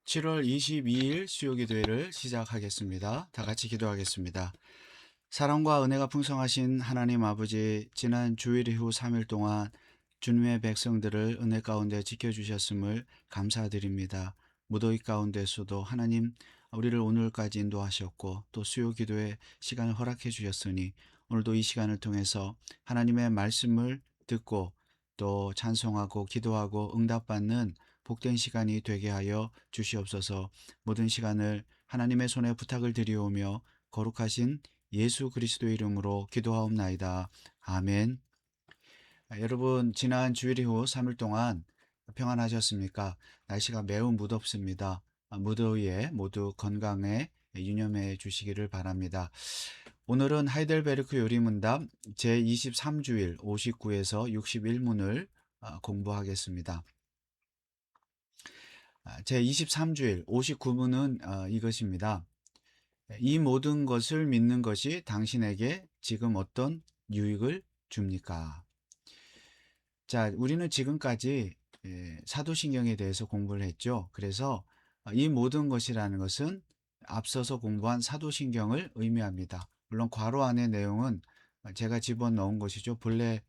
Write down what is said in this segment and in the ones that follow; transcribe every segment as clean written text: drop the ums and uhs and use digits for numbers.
7월 22일 수요기도회를 시작하겠습니다. 다 같이 기도하겠습니다. 사랑과 은혜가 풍성하신 하나님 아버지, 지난 주일 이후 3일 동안 주님의 백성들을 은혜 가운데 지켜주셨음을 감사드립니다. 무더위 가운데서도 하나님 우리를 오늘까지 인도하셨고 또 수요기도회 시간을 허락해 주셨으니 오늘도 이 시간을 통해서 하나님의 말씀을 듣고 또 찬송하고 기도하고 응답받는 복된 시간이 되게 하여 주시옵소서. 모든 시간을 하나님의 손에 부탁을 드리오며 거룩하신 예수 그리스도의 이름으로 기도하옵나이다. 아멘. 여러분, 지난 주일 이후 3일 동안 평안하셨습니까? 날씨가 매우 무덥습니다. 무더위에 모두 건강에 유념해 주시기를 바랍니다. 오늘은 하이델베르크 요리문답 제23주일 59에서 61문을 공부하겠습니다. 제23주일 59문은 이것입니다. 이 모든 것을 믿는 것이 당신에게 지금 어떤 유익을 줍니까? 자, 우리는 지금까지 사도신경에 대해서 공부를 했죠. 그래서 이 모든 것이라는 것은 앞서서 공부한 사도신경을 의미합니다. 물론 괄호 안의 내용은 제가 집어넣은 것이죠. 본래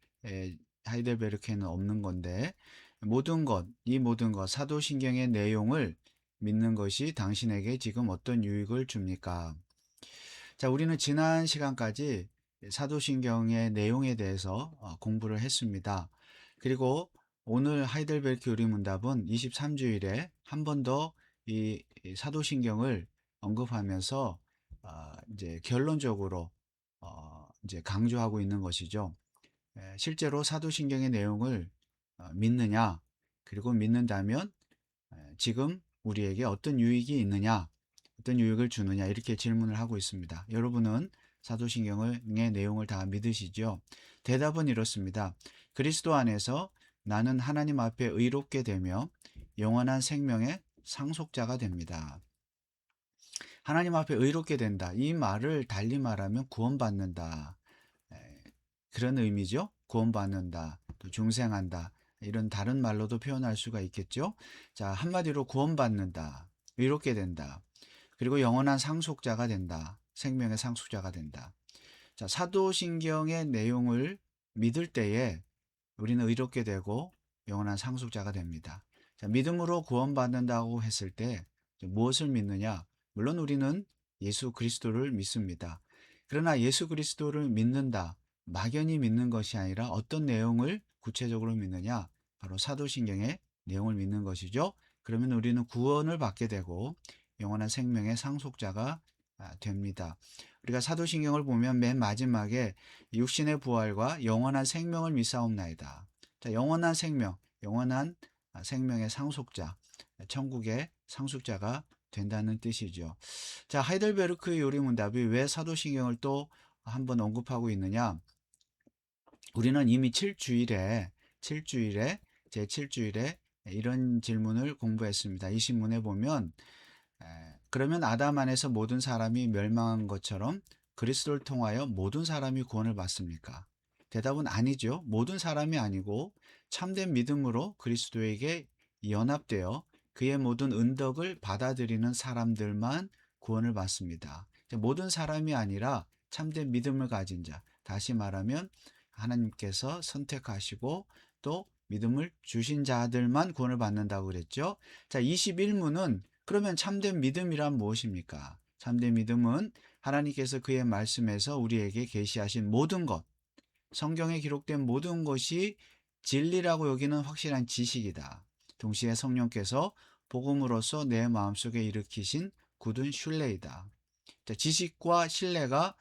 하이델베르크에는 없는 건데 모든 것, 이 모든 것, 사도신경의 내용을 믿는 것이 당신에게 지금 어떤 유익을 줍니까? 자, 우리는 지난 시간까지 사도신경의 내용에 대해서 공부를 했습니다. 그리고 오늘 하이델베르크 요리문답은 23주일에 한 번 더 이 사도신경을 언급하면서 이제 결론적으로 이제 강조하고 있는 것이죠. 실제로 사도신경의 내용을 믿느냐, 그리고 믿는다면 지금 우리에게 어떤 유익이 있느냐, 어떤 유익을 주느냐 이렇게 질문을 하고 있습니다. 여러분은 사도신경의 내용을 다 믿으시죠? 대답은 이렇습니다. 그리스도 안에서 나는 하나님 앞에 의롭게 되며 영원한 생명의 상속자가 됩니다. 하나님 앞에 의롭게 된다. 이 말을 달리 말하면 구원받는다. 그런 의미죠. 구원받는다. 또 중생한다. 이런 다른 말로도 표현할 수가 있겠죠. 자, 한마디로 구원받는다. 의롭게 된다. 그리고 영원한 상속자가 된다. 생명의 상속자가 된다. 자, 사도신경의 내용을 믿을 때에 우리는 의롭게 되고 영원한 상속자가 됩니다. 자, 믿음으로 구원받는다고 했을 때 무엇을 믿느냐? 물론 우리는 예수 그리스도를 믿습니다. 그러나 예수 그리스도를 믿는다. 막연히 믿는 것이 아니라 어떤 내용을 구체적으로 믿느냐? 바로 사도신경의 내용을 믿는 것이죠. 그러면 우리는 구원을 받게 되고 영원한 생명의 상속자가 됩니다. 우리가 사도신경을 보면 맨 마지막에 육신의 부활과 영원한 생명을 믿사옵나이다. 자, 영원한 생명, 영원한 생명의 상속자, 천국의 상속자가 된다는 뜻이죠. 자, 하이델베르크의 요리문답이 왜 사도신경을 또 한번 언급하고 있느냐? 우리는 이미 7주일에 제7주일에 이런 질문을 공부했습니다. 이 신문에 보면 그러면 아담 안에서 모든 사람이 멸망한 것처럼 그리스도를 통하여 모든 사람이 구원을 받습니까? 대답은 아니죠. 모든 사람이 아니고 참된 믿음으로 그리스도에게 연합되어 그의 모든 은덕을 받아들이는 사람들만 구원을 받습니다. 모든 사람이 아니라 참된 믿음을 가진 자, 다시 말하면 하나님께서 선택하시고 또 믿음을 주신 자들만 구원을 받는다고 그랬죠. 자, 21문은 그러면 참된 믿음이란 무엇입니까? 참된 믿음은 하나님께서 그의 말씀에서 우리에게 계시하신 모든 것, 성경에 기록된 모든 것이 진리라고 여기는 확실한 지식이다. 동시에 성령께서 복음으로써 내 마음속에 일으키신 굳은 신뢰이다. 자, 지식과 신뢰가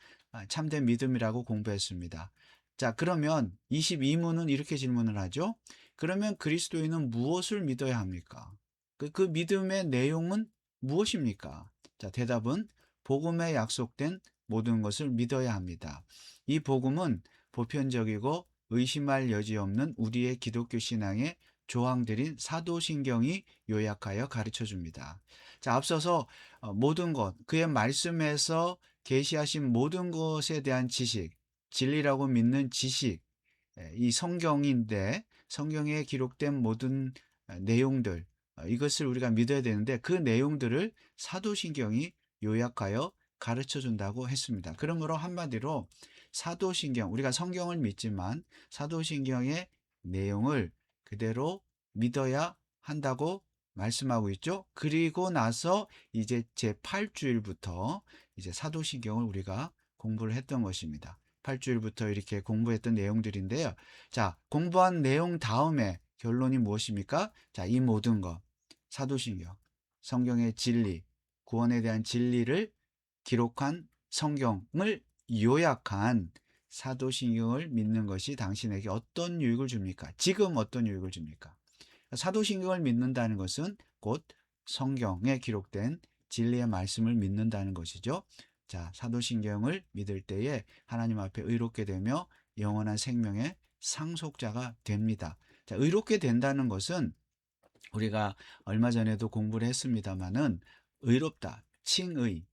참된 믿음이라고 공부했습니다. 자, 그러면 22문은 이렇게 질문을 하죠. 그러면 그리스도인은 무엇을 믿어야 합니까? 그 믿음의 내용은 무엇입니까? 자, 대답은 복음에 약속된 모든 것을 믿어야 합니다. 이 복음은 보편적이고 의심할 여지 없는 우리의 기독교 신앙의 조항들인 사도신경이 요약하여 가르쳐 줍니다. 자, 앞서서 모든 것, 그의 말씀에서 계시하신 모든 것에 대한 지식, 진리라고 믿는 지식, 이 성경인데 성경에 기록된 모든 내용들, 이것을 우리가 믿어야 되는데 그 내용들을 사도신경이 요약하여 가르쳐 준다고 했습니다. 그러므로 한마디로 사도신경, 우리가 성경을 믿지만 사도신경의 내용을 그대로 믿어야 한다고 말씀하고 있죠. 그리고 나서 이제 제8주일부터 이제 사도신경을 우리가 공부를 했던 것입니다. 8주일부터 이렇게 공부했던 내용들인데요. 자, 공부한 내용 다음에 결론이 무엇입니까? 자, 이 모든 것, 사도신경, 성경의 진리, 구원에 대한 진리를 기록한 성경을 요약한 사도신경을 믿는 것이 당신에게 어떤 유익을 줍니까? 지금 어떤 유익을 줍니까? 사도신경을 믿는다는 것은 곧 성경에 기록된 진리의 말씀을 믿는다는 것이죠. 자, 사도신경을 믿을 때에 하나님 앞에 의롭게 되며 영원한 생명의 상속자가 됩니다. 자, 의롭게 된다는 것은 우리가 얼마 전에도 공부를 했습니다마는 의롭다, 칭의,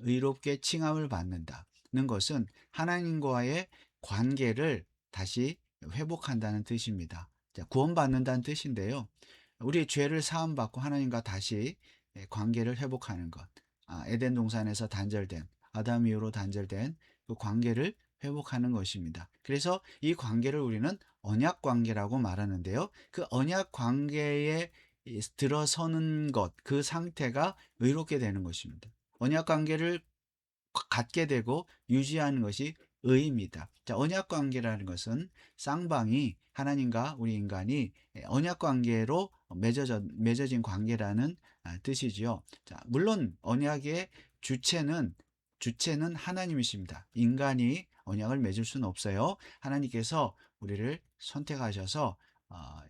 의롭게 칭함을 받는다는 것은 하나님과의 관계를 다시 회복한다는 뜻입니다. 자, 구원받는다는 뜻인데요. 우리 죄를 사함받고 하나님과 다시 관계를 회복하는 것. 에덴 동산에서 단절된, 아담 이후로 단절된 그 관계를 회복하는 것입니다. 그래서 이 관계를 우리는 언약 관계라고 말하는데요. 그 언약 관계에 들어서는 것, 그 상태가 의롭게 되는 것입니다. 언약 관계를 갖게 되고 유지하는 것이 의입니다. 자, 언약 관계라는 것은 쌍방이 하나님과 우리 인간이 언약 관계로 맺어진 관계라는 뜻이지요. 자, 물론 언약의 주체는 하나님이십니다. 인간이 언약을 맺을 수는 없어요. 하나님께서 우리를 선택하셔서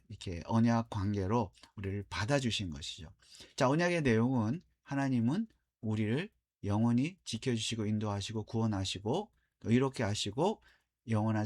이렇게 언약 관계로 우리를 받아주신 것이죠. 자, 언약의 내용은 하나님은 우리를 영원히 지켜주시고 인도하시고 구원하시고 의롭게 하시고 영원한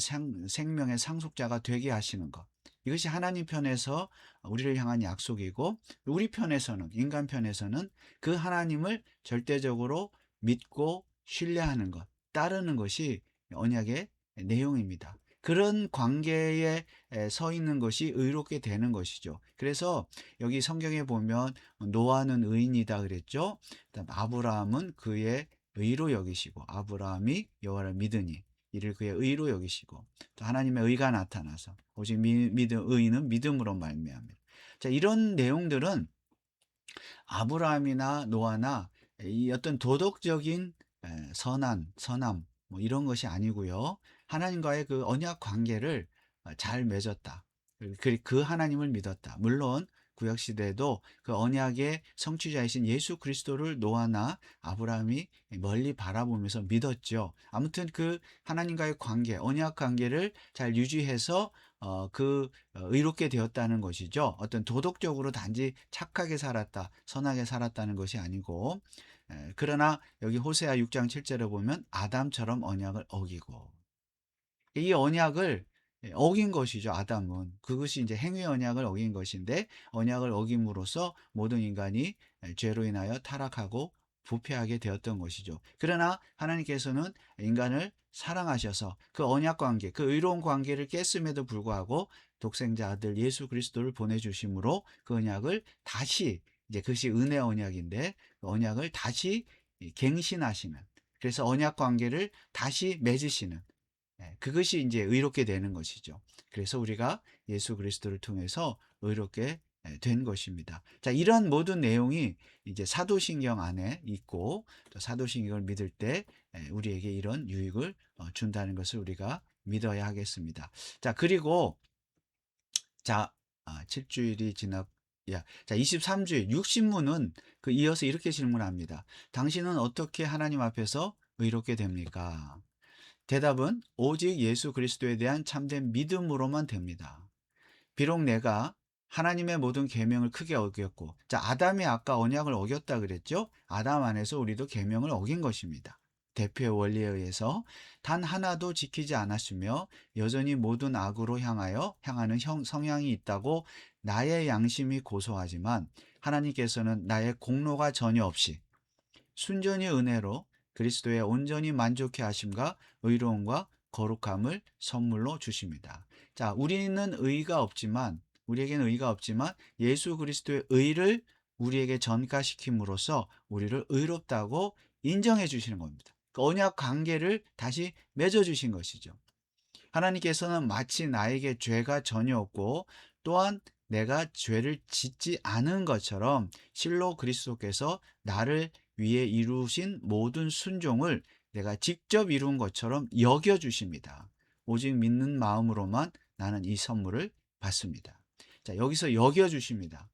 생명의 상속자가 되게 하시는 것. 이것이 하나님 편에서 우리를 향한 약속이고 우리 편에서는 인간 편에서는 그 하나님을 절대적으로 믿고 신뢰하는 것, 따르는 것이 언약의 내용입니다. 그런 관계에 서 있는 것이 의롭게 되는 것이죠. 그래서 여기 성경에 보면 노아는 의인이다 그랬죠. 그다음 아브라함은 그의 의로 여기시고 아브라함이 여호와를 믿으니 이를 그의 의로 여기시고 또 하나님의 의가 나타나서 오직 의인은 믿음으로 말미암니다. 자, 이런 내용들은 아브라함이나 노아나 이 어떤 도덕적인 선함 뭐 이런 것이 아니고요. 하나님과의 그 언약 관계를 잘 맺었다. 그 하나님을 믿었다. 물론 구약 시대에도 그 언약의 성취자이신 예수 그리스도를 노아나 아브라함이 멀리 바라보면서 믿었죠. 아무튼 그 하나님과의 관계, 언약 관계를 잘 유지해서 의롭게 되었다는 것이죠. 어떤 도덕적으로 단지 착하게 살았다, 선하게 살았다는 것이 아니고, 그러나 여기 호세아 6장 7절에 보면 아담처럼 언약을 어기고, 이 언약을 어긴 것이죠. 아담은 그것이 이제 행위 언약을 어긴 것인데 언약을 어김으로써 모든 인간이 죄로 인하여 타락하고 부패하게 되었던 것이죠. 그러나 하나님께서는 인간을 사랑하셔서 그 언약 관계, 그 의로운 관계를 깼음에도 불구하고 독생자 아들 예수 그리스도를 보내주심으로 그 언약을 다시 이제 그것이 은혜 언약인데 그 언약을 다시 갱신하시는, 그래서 언약 관계를 다시 맺으시는, 그것이 이제 의롭게 되는 것이죠. 그래서 우리가 예수 그리스도를 통해서 의롭게 된 것입니다. 자, 이러한 모든 내용이 이제 사도신경 안에 있고 또 사도신경을 믿을 때 우리에게 이런 유익을 준다는 것을 우리가 믿어야 하겠습니다. 자, 그리고 자, 7주일이 자, 23주일 육신문은 그 이어서 이렇게 질문합니다. 당신은 어떻게 하나님 앞에서 의롭게 됩니까? 대답은 오직 예수 그리스도에 대한 참된 믿음으로만 됩니다. 비록 내가 하나님의 모든 계명을 크게 어겼고, 자, 아담이 아까 언약을 어겼다 그랬죠? 아담 안에서 우리도 계명을 어긴 것입니다. 대표의 원리에 의해서 단 하나도 지키지 않았으며 여전히 모든 악으로 향하는 성향이 있다고 나의 양심이 고소하지만 하나님께서는 나의 공로가 전혀 없이 순전히 은혜로 그리스도의 온전히 만족해 하심과 의로움과 거룩함을 선물로 주십니다. 자, 우리는 의가 없지만 우리에게는 의가 없지만 예수 그리스도의 의를 우리에게 전가시킴으로써 우리를 의롭다고 인정해 주시는 겁니다. 그 언약 관계를 다시 맺어 주신 것이죠. 하나님께서는 마치 나에게 죄가 전혀 없고 또한 내가 죄를 짓지 않은 것처럼 실로 그리스도께서 나를 위해 이루신 모든 순종을 내가 직접 이룬 것처럼 여겨주십니다. 오직 믿는 마음으로만 나는 이 선물을 받습니다. 자, 여기서 여겨주십니다.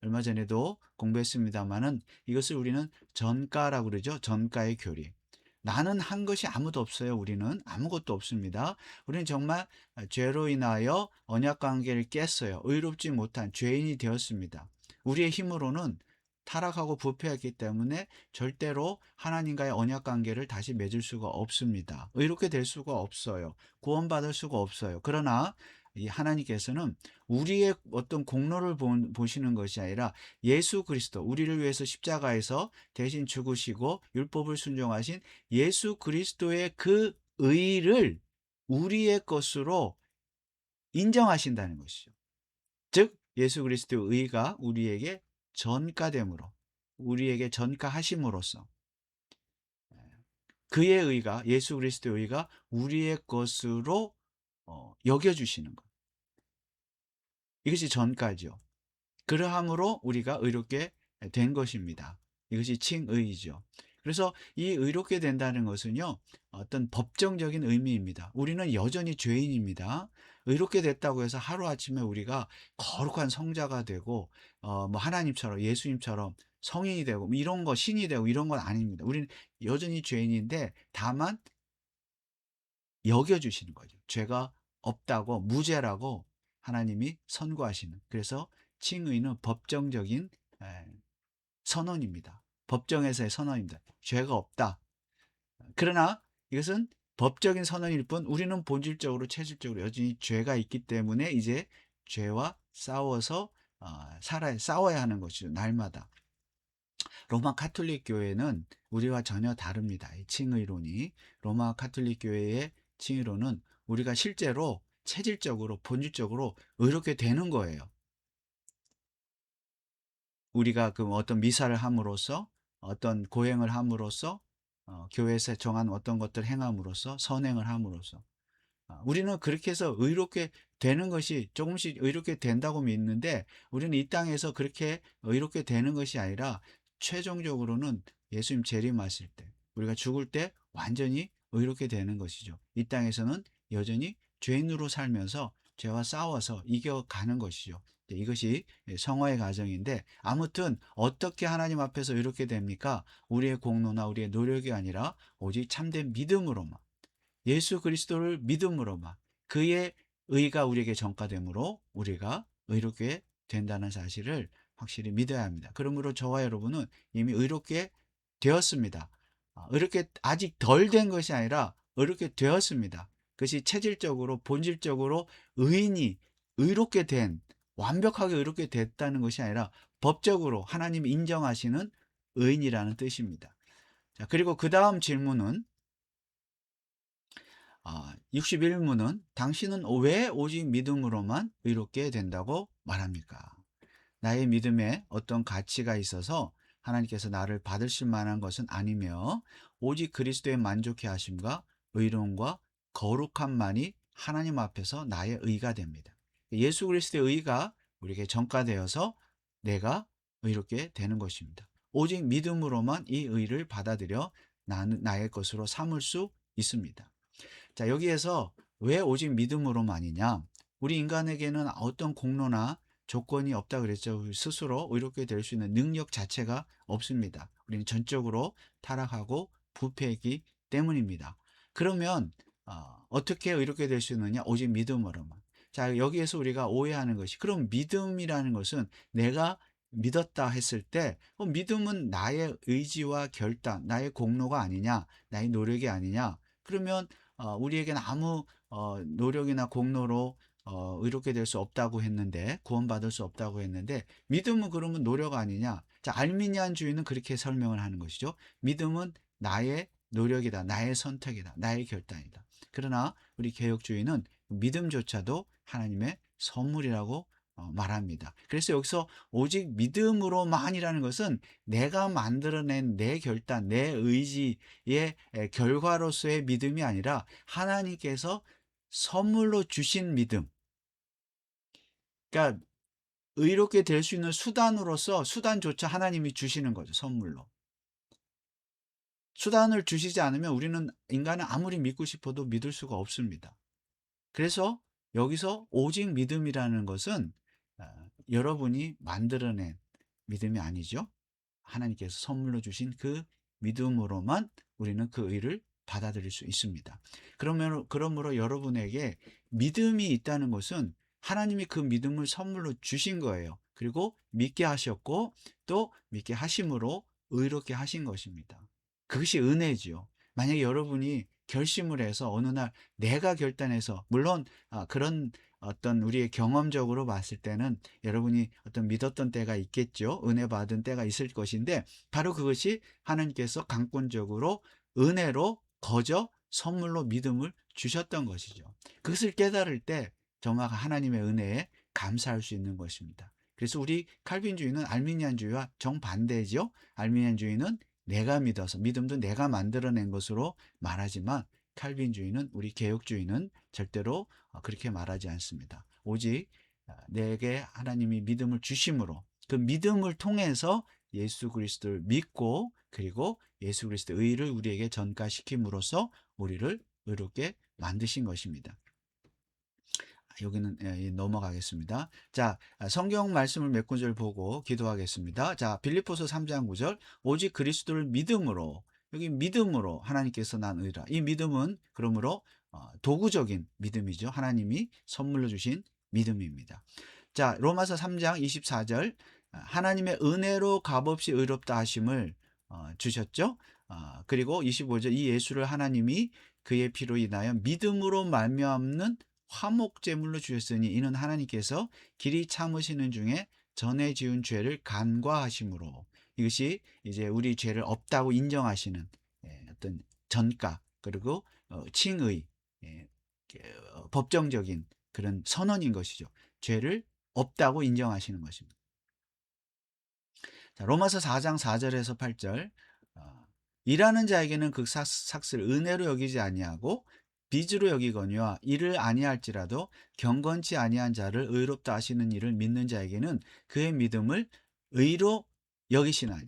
얼마 전에도 공부했습니다마는 이것을 우리는 전가라고 그러죠. 전가의 교리. 나는 한 것이 아무도 없어요. 우리는 아무것도 없습니다. 우리는 정말 죄로 인하여 언약 관계를 깼어요. 의롭지 못한 죄인이 되었습니다. 우리의 힘으로는 타락하고 부패했기 때문에 절대로 하나님과의 언약 관계를 다시 맺을 수가 없습니다. 의롭게 될 수가 없어요. 구원받을 수가 없어요. 그러나 이 하나님께서는 우리의 어떤 공로를 보시는 것이 아니라 예수 그리스도, 우리를 위해서 십자가에서 대신 죽으시고 율법을 순종하신 예수 그리스도의 그 의를 우리의 것으로 인정하신다는 것이죠. 즉 예수 그리스도의 의가 우리에게 전가됨으로, 우리에게 전가하심으로써 그의 의가, 예수 그리스도의 의가 우리의 것으로 여겨주시는 것. 이것이 전가죠. 그러함으로 우리가 의롭게 된 것입니다. 이것이 칭의이죠. 그래서 이 의롭게 된다는 것은요, 어떤 법정적인 의미입니다. 우리는 여전히 죄인입니다. 의롭게 됐다고 해서 하루아침에 우리가 거룩한 성자가 되고, 뭐 하나님처럼, 예수님처럼 성인이 되고, 뭐 이런 거, 신이 되고 이런 건 아닙니다. 우리는 여전히 죄인인데, 다만 여겨주시는 거죠. 죄가 없다고, 무죄라고 하나님이 선고하시는. 그래서 칭의는 법정적인 선언입니다. 법정에서의 선언입니다. 죄가 없다. 그러나 이것은 법적인 선언일 뿐 우리는 본질적으로 체질적으로 여전히 죄가 있기 때문에 이제 죄와 싸워서 싸워야 하는 것이죠. 날마다. 로마 카톨릭 교회는 우리와 전혀 다릅니다. 이 칭의론이. 로마 카톨릭 교회의 칭의론은 우리가 실제로 체질적으로 본질적으로 의롭게 되는 거예요. 우리가 그 어떤 미사를 함으로써 어떤 고행을 함으로써 교회에서 정한 어떤 것들 행함으로써 선행을 함으로써 우리는 그렇게 해서 의롭게 되는 것이 조금씩 의롭게 된다고 믿는데 우리는 이 땅에서 그렇게 의롭게 되는 것이 아니라 최종적으로는 예수님 재림하실 때 우리가 죽을 때 완전히 의롭게 되는 것이죠. 이 땅에서는 여전히 죄인으로 살면서 죄와 싸워서 이겨가는 것이죠. 이것이 성화의 과정인데 아무튼 어떻게 하나님 앞에서 의롭게 됩니까? 우리의 공로나 우리의 노력이 아니라 오직 참된 믿음으로만 예수 그리스도를 믿음으로만 그의 의가 우리에게 전가되므로 우리가 의롭게 된다는 사실을 확실히 믿어야 합니다. 그러므로 저와 여러분은 이미 의롭게 되었습니다. 의롭게 아직 덜 된 것이 아니라 의롭게 되었습니다. 그것이 체질적으로 본질적으로 의인이 의롭게 된 완벽하게 의롭게 됐다는 것이 아니라 법적으로 하나님이 인정하시는 의인이라는 뜻입니다. 자, 그리고 그 다음 질문은 61문은 당신은 왜 오직 믿음으로만 의롭게 된다고 말합니까? 나의 믿음에 어떤 가치가 있어서 하나님께서 나를 받으실 만한 것은 아니며 오직 그리스도의 만족해 하심과 의로움과 거룩함만이 하나님 앞에서 나의 의가 됩니다. 예수 그리스도의 의가 우리에게 전가되어서 내가 의롭게 되는 것입니다. 오직 믿음으로만 이 의를 받아들여 나의 것으로 삼을 수 있습니다. 자, 여기에서 왜 오직 믿음으로만이냐? 우리 인간에게는 어떤 공로나 조건이 없다 그랬죠. 스스로 의롭게 될 수 있는 능력 자체가 없습니다. 우리는 전적으로 타락하고 부패했기 때문입니다. 그러면 어떻게 의롭게 될 수 있느냐? 오직 믿음으로만. 자, 여기에서 우리가 오해하는 것이 그럼 믿음이라는 것은 내가 믿었다 했을 때 믿음은 나의 의지와 결단, 나의 공로가 아니냐? 나의 노력이 아니냐? 그러면 우리에게는 아무 노력이나 공로로 의롭게 될 수 없다고 했는데 구원받을 수 없다고 했는데 믿음은 그러면 노력 아니냐? 자, 알미니안주의는 그렇게 설명을 하는 것이죠. 믿음은 나의 노력이다, 나의 선택이다, 나의 결단이다. 그러나 우리 개혁주의는 믿음조차도 하나님의 선물이라고 말합니다. 그래서 여기서 오직 믿음으로만이라는 것은 내가 만들어낸 내 결단, 내 의지의 결과로서의 믿음이 아니라 하나님께서 선물로 주신 믿음. 그러니까 의롭게 될 수 있는 수단으로서 수단조차 하나님이 주시는 거죠, 선물로. 수단을 주시지 않으면 우리는 인간은 아무리 믿고 싶어도 믿을 수가 없습니다. 그래서 여기서 오직 믿음이라는 것은 여러분이 만들어낸 믿음이 아니죠. 하나님께서 선물로 주신 그 믿음으로만 우리는 그 의를 받아들일 수 있습니다. 그러므로 여러분에게 믿음이 있다는 것은 하나님이 그 믿음을 선물로 주신 거예요. 그리고 믿게 하셨고 또 믿게 하심으로 의롭게 하신 것입니다. 그것이 은혜지요. 만약에 여러분이 결심을 해서 어느 날 내가 결단해서, 물론 그런 어떤 우리의 경험적으로 봤을 때는 여러분이 어떤 믿었던 때가 있겠죠. 은혜 받은 때가 있을 것인데 바로 그것이 하나님께서 강권적으로 은혜로 거저 선물로 믿음을 주셨던 것이죠. 그것을 깨달을 때 정말 하나님의 은혜에 감사할 수 있는 것입니다. 그래서 우리 칼빈주의는 알미니안주의와 정반대죠. 알미니안주의는 내가 믿어서, 믿음도 내가 만들어낸 것으로 말하지만 칼빈주의는, 우리 개혁주의는 절대로 그렇게 말하지 않습니다. 오직 내게 하나님이 믿음을 주심으로 그 믿음을 통해서 예수 그리스도를 믿고 그리고 예수 그리스도의 의를 우리에게 전가시킴으로써 우리를 의롭게 만드신 것입니다. 여기는 넘어가겠습니다. 자, 성경 말씀을 몇 구절 보고 기도하겠습니다. 자, 빌립보서 3장 9절. 오직 그리스도를 믿음으로, 여기 믿음으로 하나님께서 난 의라. 이 믿음은 그러므로 도구적인 믿음이죠. 하나님이 선물로 주신 믿음입니다. 자, 로마서 3장 24절. 하나님의 은혜로 값없이 의롭다 하심을 주셨죠. 그리고 25절. 이 예수를 하나님이 그의 피로 인하여 믿음으로 말미암는 화목제물로 주셨으니 이는 하나님께서 길이 참으시는 중에 전에 지은 죄를 간과하심으로, 이것이 이제 우리 죄를 없다고 인정하시는 어떤 전가, 그리고 칭의, 법정적인 그런 선언인 것이죠. 죄를 없다고 인정하시는 것입니다. 자, 로마서 4장 4절에서 8절. 일하는 자에게는 그 삭슬 은혜로 여기지 아니하고 빚으로 여기거니와 이를 아니할지라도 경건치 아니한 자를 의롭다 하시는 일을 믿는 자에게는 그의 믿음을 의로 여기시나니,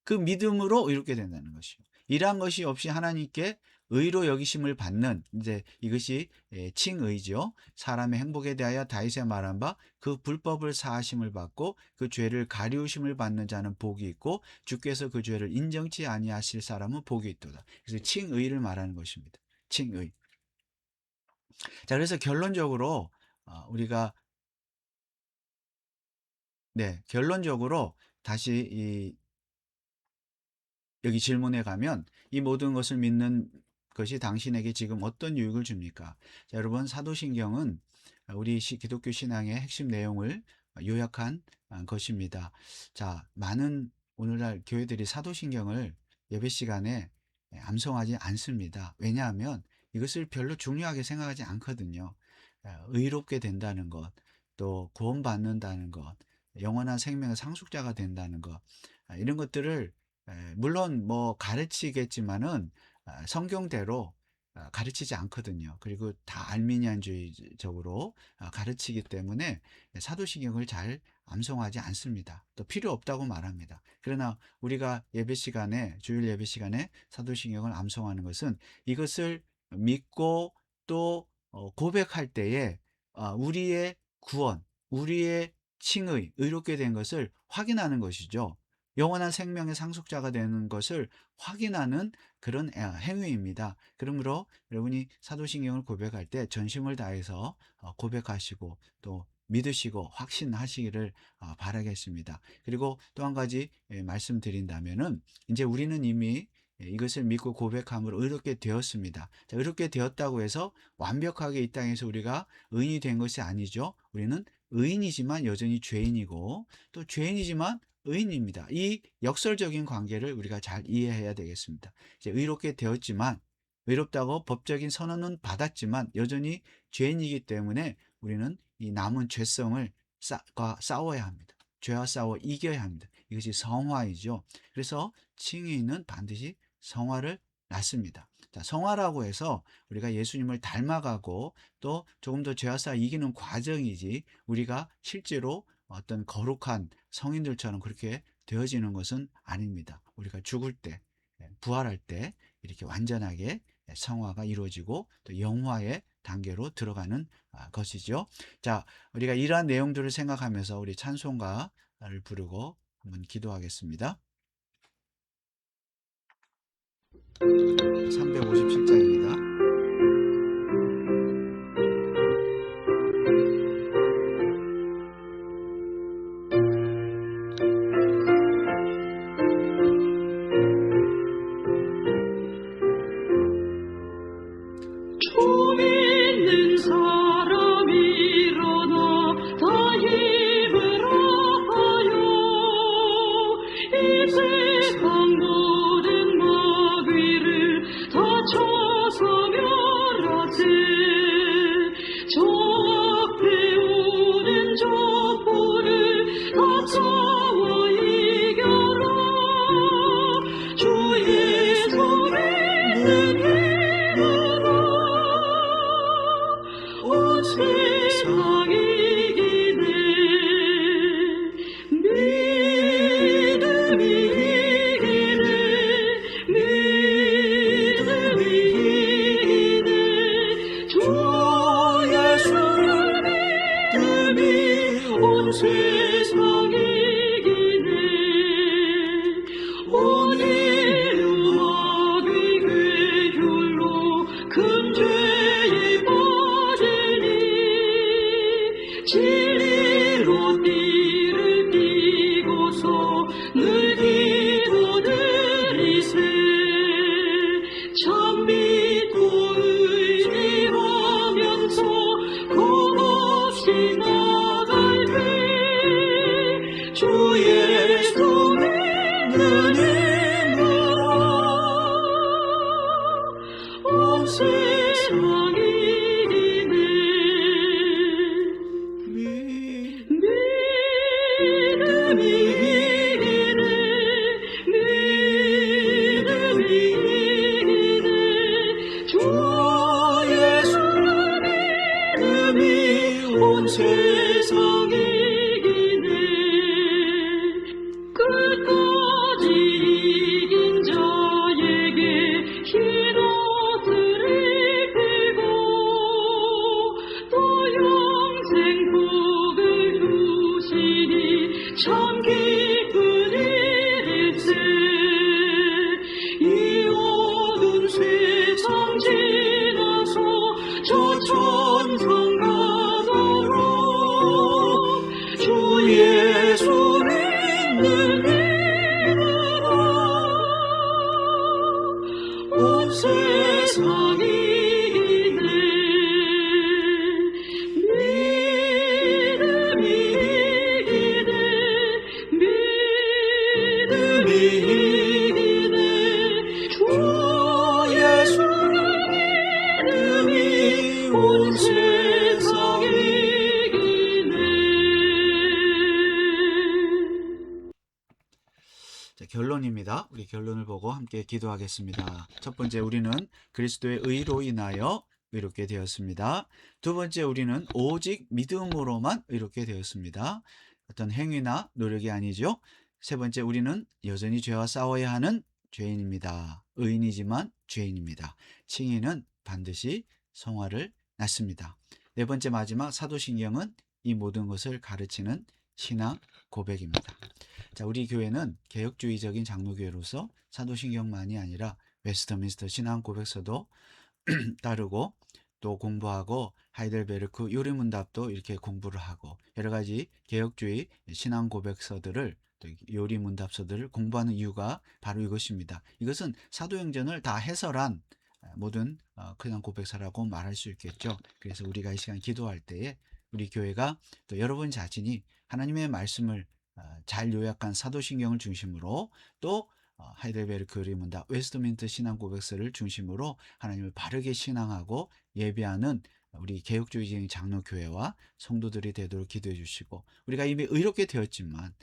그 믿음으로 의롭게 된다는 것이요. 일한 것이 없이 하나님께 의로 여기심을 받는, 이제 이것이 칭의죠. 사람의 행복에 대하여 다윗의 말한 바 그 불법을 사하심을 받고 그 죄를 가리우심을 받는 자는 복이 있고 주께서 그 죄를 인정치 아니하실 사람은 복이 있도다. 그래서 칭의를 말하는 것입니다. 칭의. 자, 그래서 결론적으로 우리가 결론적으로 다시 여기 질문에 가면 이 모든 것을 믿는 것이 당신에게 지금 어떤 유익을 줍니까? 자, 여러분, 사도신경은 우리 기독교 신앙의 핵심 내용을 요약한 것입니다. 자, 많은 오늘날 교회들이 사도신경을 예배 시간에 암송하지 않습니다. 왜냐하면 이것을 별로 중요하게 생각하지 않거든요. 의롭게 된다는 것, 또 구원받는다는 것, 영원한 생명의 상속자가 된다는 것, 이런 것들을 물론 뭐 가르치겠지만은 성경대로 가르치지 않거든요. 그리고 다 알미니안주의적으로 가르치기 때문에 사도신경을 잘 암송하지 않습니다. 또 필요 없다고 말합니다. 그러나 우리가 예배 시간에, 주일 예배 시간에 사도신경을 암송하는 것은 이것을 믿고 또 고백할 때에 우리의 구원, 우리의 칭의, 의롭게 된 것을 확인하는 것이죠. 영원한 생명의 상속자가 되는 것을 확인하는 그런 행위입니다. 그러므로 여러분이 사도신경을 고백할 때 전심을 다해서 고백하시고 또 믿으시고 확신하시기를 바라겠습니다. 그리고 또 한 가지 말씀드린다면은, 이제 우리는 이미 이것을 믿고 고백함으로 의롭게 되었습니다. 자, 의롭게 되었다고 해서 완벽하게 이 땅에서 우리가 의인이 된 것이 아니죠. 우리는 의인이지만 여전히 죄인이고 또 죄인이지만 의인입니다. 이 역설적인 관계를 우리가 잘 이해해야 되겠습니다. 이제 의롭게 되었지만, 의롭다고 법적인 선언은 받았지만 여전히 죄인이기 때문에 우리는 이 남은 죄성을 싸워야 합니다. 죄와 싸워 이겨야 합니다. 이것이 성화이죠. 그래서 칭의는 반드시 성화를 낳습니다. 자, 성화라고 해서 우리가 예수님을 닮아가고 또 조금 더 죄와 싸워 이기는 과정이지 우리가 실제로 어떤 거룩한 성인들처럼 그렇게 되어지는 것은 아닙니다. 우리가 죽을 때, 부활할 때 이렇게 완전하게 성화가 이루어지고 또 영화의 단계로 들어가는 것이죠. 자, 우리가 이러한 내용들을 생각하면서 우리 찬송가를 부르고 한번 기도하겠습니다. 357장입니다. 주 믿는 사람 일어나 다 힘을 합하여 이 세상 모든 마귀를 다 쳐서 멸하세. 저 앞에 오는 저 불을 다 싸워 이겨라. 주 예수 믿는 온 세상 이기네. 믿음이 이기네. 믿음이 이기네. 주 예수를 믿음이 온 세상 이기네. 온 인류 마귀 괴율로 큰 죄에 진리로 띠를 띠고서 늘 기도드리세. 참 믿고 의지하면서 겁없이 나갈 때 주 예수 믿는 힘으로 온 세상 이기네. 믿음이 이기네. 믿음이 이기네. 주 예수를 믿음이 온 세상 이기네. 끝까지 이긴 자에게 흰 옷을 입히고 또 영생 복을 주시니 참 기쁜 일일세. 이 어두운 세상 지나서 저 천상 가도록 주 예수 믿는 힘으로 온 세상 이기네. 믿음이 이기네. 믿음이 이기네. 주 예수를 믿음이 온 세상 이기네. 자, 결론입니다. 우리 결론을 보고 함께 기도하겠습니다. 첫 번째, 우리는 그리스도의 의로 인하여 의롭게 되었습니다. 두 번째, 우리는 오직 믿음으로만 의롭게 되었습니다. 어떤 행위나 노력이 아니죠. 세 번째, 우리는 여전히 죄와 싸워야 하는 죄인입니다. 의인이지만 죄인입니다. 칭의는 반드시 성화를 낳습니다. 네 번째, 마지막 사도신경은 이 모든 것을 가르치는 신앙 고백입니다. 자, 우리 교회는 개혁주의적인 장로교회로서 사도신경만이 아니라 웨스트민스터 신앙 고백서도 따르고 또 공부하고 하이델베르크 요리문답도 이렇게 공부를 하고 여러 가지 개혁주의 신앙 고백서들을 또 요리문답서들을 공부하는 이유가 바로 이것입니다. 이것은 사도행전을 다 해설한 모든 신앙 고백서라고 말할 수 있겠죠. 그래서 우리가 이 시간 기도할 때에 우리 교회가 또 여러분 자신이 하나님의 말씀을 잘 요약한 사도신경을 중심으로 또 하이델베르크 요리문답 웨스트민스터 신앙 고백서를 중심으로 하나님을 바르게 신앙하고 예배하는 우리 개혁주의적인 장로교회와 성도들이 되도록 기도해 주시고, 우리가 이미 의롭게 되었지만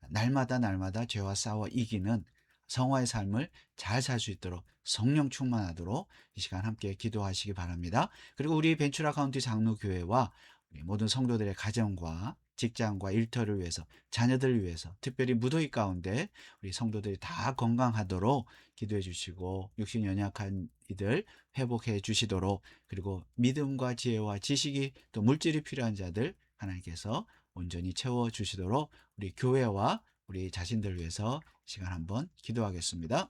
날마다 죄와 싸워 이기는 성화의 삶을 잘 살 수 있도록 성령 충만하도록 이 시간 함께 기도하시기 바랍니다. 그리고 우리 벤츄라 카운티 장로교회와 우리 모든 성도들의 가정과 직장과 일터를 위해서, 자녀들을 위해서, 특별히 무더위 가운데 우리 성도들이 다 건강하도록 기도해 주시고, 육신 연약한 이들 회복해 주시도록, 그리고 믿음과 지혜와 지식이 또 물질이 필요한 자들 하나님께서 온전히 채워 주시도록 우리 교회와 우리 자신들 위해서 시간 한번 기도하겠습니다.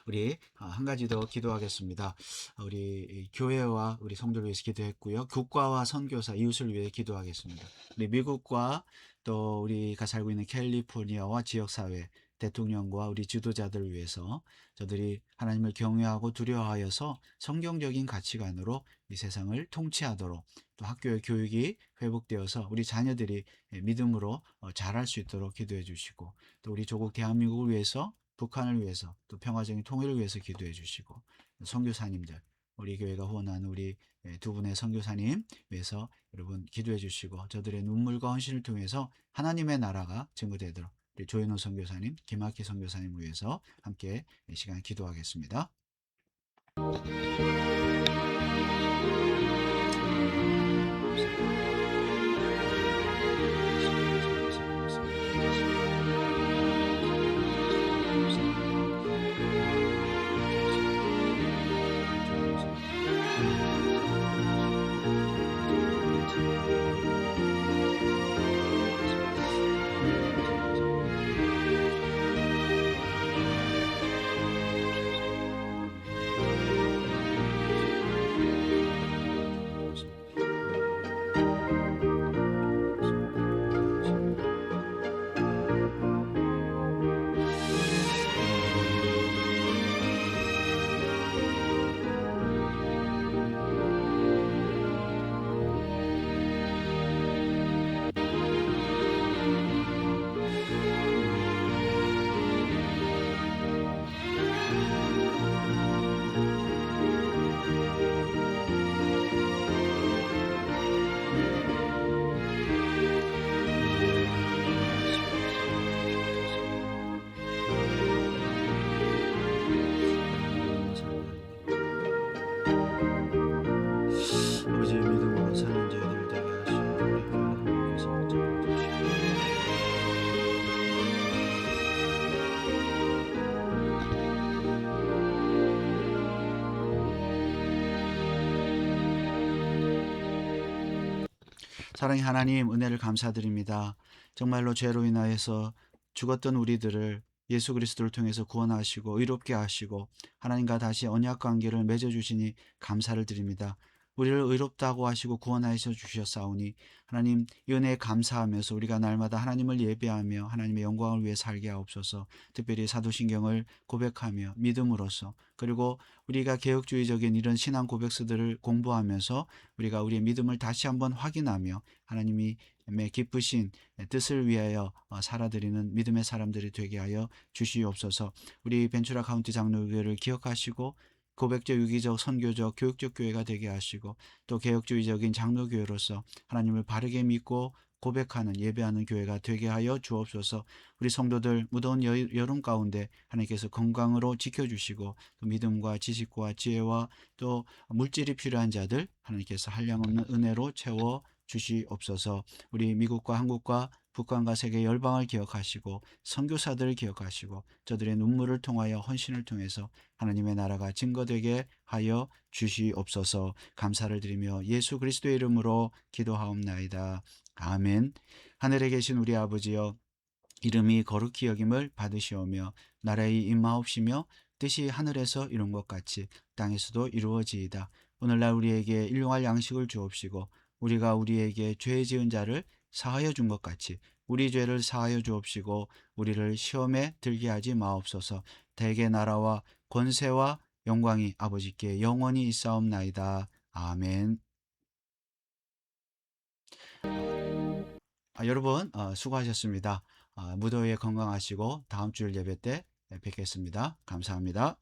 우리 한 가지 더 기도하겠습니다. 우리 교회와 우리 성도를 위해서 기도했고요. 국가와 선교사, 이웃을 위해 기도하겠습니다. 우리 미국과 또 우리가 살고 있는 캘리포니아와 지역사회, 대통령과 우리 지도자들을 위해서 저들이 하나님을 경외하고 두려워하여서 성경적인 가치관으로 이 세상을 통치하도록, 또 학교의 교육이 회복되어서 우리 자녀들이 믿음으로 자랄 수 있도록 기도해 주시고, 또 우리 조국 대한민국을 위해서, 북한을 위해서, 또 평화적인 통일을 위해서 기도해 주시고, 선교사님들, 우리 교회가 후원하는 우리 두 분의 선교사님 위해서 여러분 기도해 주시고, 저들의 눈물과 헌신을 통해서 하나님의 나라가 증거되도록 우리 조현호 선교사님, 김학기 선교사님을 위해서 함께 이 시간 기도하겠습니다. 아버지, 믿음으로 사는 자들 되게 하시고 우리 교회에서 사랑의 하나님, 은혜를 감사드립니다. 정말로 죄로 인하여서 죽었던 우리들을 예수 그리스도를 통해서 구원하시고 의롭게 하시고 하나님과 다시 언약 관계를 맺어 주시니 감사를 드립니다. 우리를 의롭다고 하시고 구원하셔 주셨사오니 하나님 이 은혜에 감사하면서 우리가 날마다 하나님을 예배하며 하나님의 영광을 위해 살게 하옵소서. 특별히 사도신경을 고백하며 믿음으로써 그리고 우리가 개혁주의적인 이런 신앙 고백서들을 공부하면서 우리가 우리의 믿음을 다시 한번 확인하며 하나님이 기쁘신 뜻을 위하여 살아드리는 믿음의 사람들이 되게 하여 주시옵소서. 우리 벤츄라 카운티 장로교회를 기억하시고 고백적, 유기적, 선교적, 교육적 교회가 되게 하시고 또 개혁주의적인 장로교회로서 하나님을 바르게 믿고 고백하는 예배하는 교회가 되게 하여 주옵소서. 우리 성도들 무더운 여름 가운데 하나님께서 건강으로 지켜주시고 또 믿음과 지식과 지혜와 또 물질이 필요한 자들 하나님께서 한량없는 은혜로 채워 주시옵소서. 우리 미국과 한국과 북한과 세계 열방을 기억하시고 선교사들을 기억하시고 저들의 눈물을 통하여 헌신을 통해서 하나님의 나라가 증거되게 하여 주시옵소서. 감사를 드리며 예수 그리스도의 이름으로 기도하옵나이다. 아멘. 하늘에 계신 우리 아버지여, 이름이 거룩히 여김을 받으시오며 나라의 임하옵시며 뜻이 하늘에서 이룬 것 같이 땅에서도 이루어지이다. 오늘날 우리에게 일용할 양식을 주옵시고 우리가 우리에게 죄 지은 자를 사하여 준 것 같이 우리 죄를 사하여 주옵시고 우리를 시험에 들게 하지 마옵소서. 대개 나라와 권세와 영광이 아버지께 영원히 있사옵나이다. 아멘. 여러분 수고하셨습니다. 무더위에 건강하시고 다음 주일 예배 때 뵙겠습니다. 감사합니다.